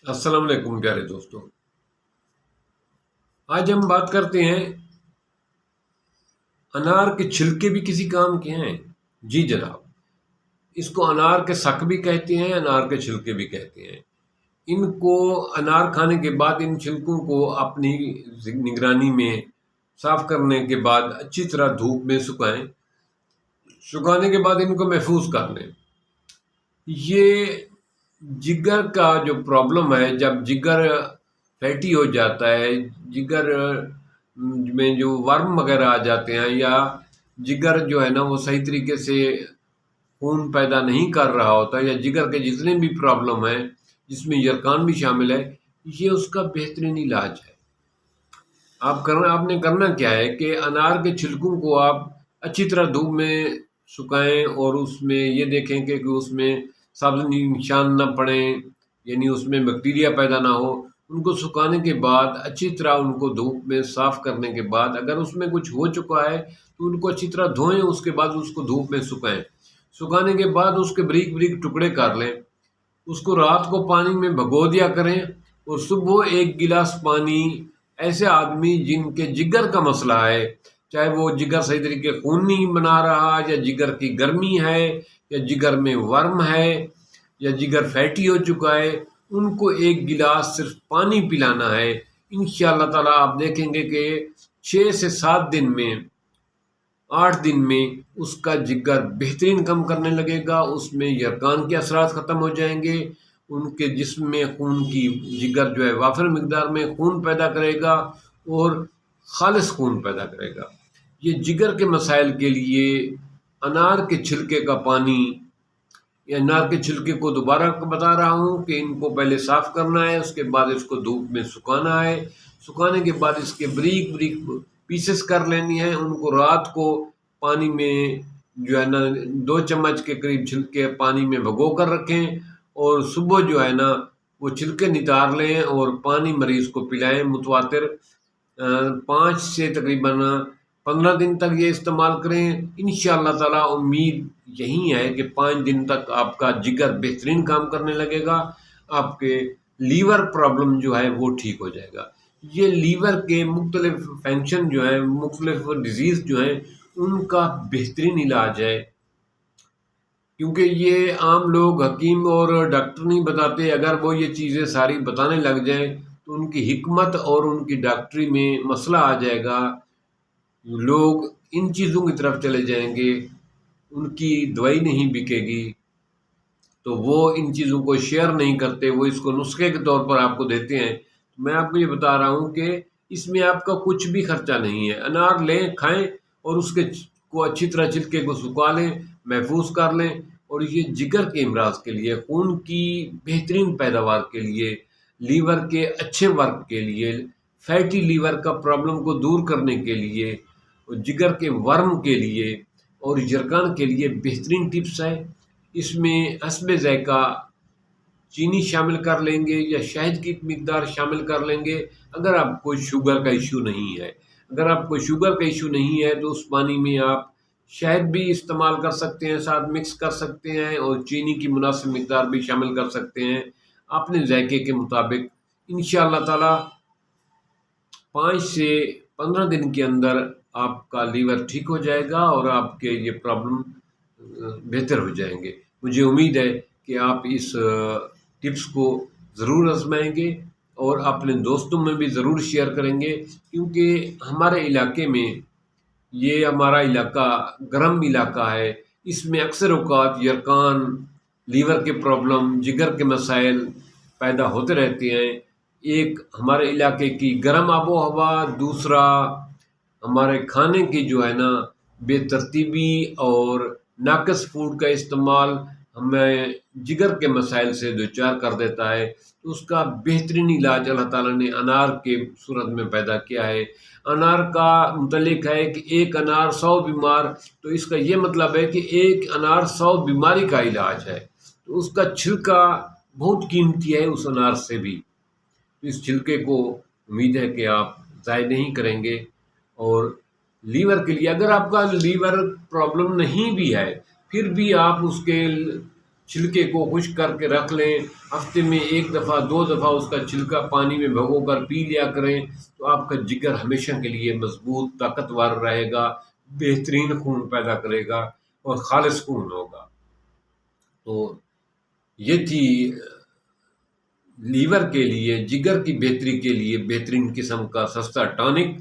अस्सलाम वालेकुम प्यारे दोस्तों। आज हम बात करते हैं अनार के छिलके भी किसी काम के हैं। जी जनाब, इसको अनार के सक भी कहते हैं, अनार के छिलके भी कहते हैं। इनको अनार खाने के बाद इन छिलकों को अपनी निगरानी में साफ करने के बाद अच्छी तरह धूप में सुखाएं। सुखाने के बाद इनको महफूज कर लें। ये जिगर का जो प्रॉब्लम है, जब जिगर फैटी हो जाता है, जिगर में जो वर्म वगैरह आ जाते हैं, या जिगर जो है ना वो सही तरीके से खून पैदा नहीं कर रहा होता, या जिगर के जितने भी प्रॉब्लम है जिसमें यरकान भी शामिल है, ये उसका बेहतरीन इलाज है। आपने करना क्या है कि अनार के छिलकों को आप अच्छी तरह धूप में सुखाएं और उसमें ये देखें कि उसमें सब्ज निशान न पड़े, यानी उसमें बैक्टीरिया पैदा ना हो। उनको सुखाने के बाद अच्छी तरह उनको धूप में साफ करने के बाद अगर उसमें कुछ हो चुका है तो उनको अच्छी तरह धोएं, उसके बाद उसको धूप में सुखाएं। सुखाने के बाद उसके बारीक बारीक टुकड़े कर लें। उसको रात को पानी में भिगो दिया करें और सुबह एक गिलास पानी ऐसे आदमी जिनके जिगर का मसला है, चाहे वो जिगर सही तरीके खून नहीं बना रहा, या जिगर की गर्मी है, या जिगर में वर्म है, या जिगर फैटी हो चुका है, उनको एक गिलास सिर्फ पानी पिलाना है। इंशाअल्लाह ताला आप देखेंगे कि 6 से 7 दिन में, 8 दिन में उसका जिगर बेहतरीन कम करने लगेगा। उसमें यरकान के असरात ख़त्म हो जाएंगे। उनके जिस्म में खून की, जिगर जो है वाफिर मिकदार में खून पैदा करेगा और खालिस खून पैदा करेगा। ये जिगर के मसाइल के लिए अनार के छिलके का पानी, या अनार के छिलके को दोबारा बता रहा हूँ कि इनको पहले साफ़ करना है, उसके बाद इसको धूप में सुखाना है। सुखाने के बाद इसके बारीक बारीक पीसेस कर लेनी है। उनको रात को पानी में जो है ना 2 चम्मच के करीब छिलके पानी में भिगो कर रखें, और सुबह जो है ना वो छिलके नितार लें और पानी मरीज़ को पिलाएं मुतवातिर। 5 से तकरीबन 15 दिन तक ये इस्तेमाल करें। इंशाअल्लाह ताला उम्मीद यही है कि 5 दिन तक आपका जिगर बेहतरीन काम करने लगेगा। आपके लीवर प्रॉब्लम जो है वो ठीक हो जाएगा। ये लीवर के मुख्तलिफ फंक्शन जो है, मुख्तलिफ डिजीज़ जो हैं, उनका बेहतरीन इलाज है। क्योंकि ये आम लोग, हकीम और डॉक्टर नहीं बताते। अगर वो ये चीज़ें सारी बताने लग जाएं तो उनकी हिकमत और उनकी डॉक्टरी में मसला आ जाएगा। लोग इन चीज़ों की तरफ चले जाएंगे, उनकी दवाई नहीं बिकेगी, तो वो इन चीज़ों को शेयर नहीं करते, वो इसको नुस्खे के तौर पर आपको देते हैं। तो मैं आपको ये बता रहा हूँ कि इसमें आपका कुछ भी खर्चा नहीं है। अनार लें, खाएं और उसके को अच्छी तरह छिलके को सुखा लें, महफूज कर लें। और ये जिगर के अमराज के लिए, खून की बेहतरीन पैदावार के लिए, लीवर के अच्छे वर्क के लिए, फैटी लीवर का प्रॉब्लम को दूर करने के लिए, और जिगर के वर्म के लिए और यरकान के लिए बेहतरीन टिप्स है। इसमें हस्बे ज़ायक़ा चीनी शामिल कर लेंगे या शहद की मिकदार शामिल कर लेंगे। अगर आपको शुगर का इशू नहीं है, अगर आपको शुगर का इशू नहीं है तो उस पानी में आप शहद भी इस्तेमाल कर सकते हैं, साथ मिक्स कर सकते हैं, और चीनी की मुनासिब मिकदार भी शामिल कर सकते हैं अपने ज़ायक़े के मुताबिक। इंशाअल्लाह ताला 5 से 15 दिन के अंदर आपका लीवर ठीक हो जाएगा और आपके ये प्रॉब्लम बेहतर हो जाएंगे। मुझे उम्मीद है कि आप इस टिप्स को ज़रूर आजमाएंगे और अपने दोस्तों में भी ज़रूर शेयर करेंगे, क्योंकि हमारे इलाके में, ये हमारा इलाका गर्म इलाका है, इसमें अक्सर औक़ात यरकान, लीवर के प्रॉब्लम, जिगर के मसाइल पैदा होते रहते हैं। एक हमारे इलाके की गर्म आबो हवा, दूसरा हमारे खाने की जो है ना बेतरतीबी और नाक़िस फूड का इस्तेमाल हमें जिगर के मसाइल से दो चार कर देता है। तो उसका बेहतरीन इलाज अल्लाह ताला ने अनार के सूरत में पैदा किया है। अनार का मुतल्लिक है कि एक अनार 100 बीमार, तो इसका ये मतलब है कि एक अनार 100 बीमारी का इलाज है। तो उसका छिलका बहुत कीमती है उस अनार से भी। तो इस छिलके को उम्मीद है कि आप ज़ाय नहीं करेंगे। और लीवर के लिए, अगर आपका लीवर प्रॉब्लम नहीं भी है, फिर भी आप उसके چھلکے کو خشک کر کے رکھ لیں، ہفتے میں 1 دفعہ 2 دفعہ اس کا چھلکا پانی میں بھگو کر پی لیا کریں، تو آپ کا جگر ہمیشہ کے لیے مضبوط طاقتور رہے گا، بہترین خون پیدا کرے گا اور خالص خون ہوگا۔ تو یہ تھی لیور کے لیے، جگر کی بہتری کے لیے بہترین قسم کا سستا ٹانک۔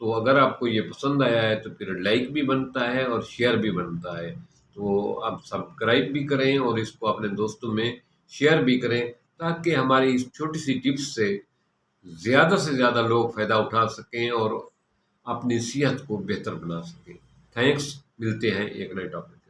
تو اگر آپ کو یہ پسند آیا ہے تو پھر لائک بھی بنتا ہے اور شیئر بھی بنتا ہے، تو آپ سبسکرائب بھی کریں اور اس کو اپنے دوستوں میں شیئر بھی کریں، تاکہ ہماری اس چھوٹی سی ٹپس سے زیادہ لوگ فائدہ اٹھا سکیں اور اپنی صحت کو بہتر بنا سکیں۔ تھینکس، ملتے ہیں ایک نئے ٹاپک۔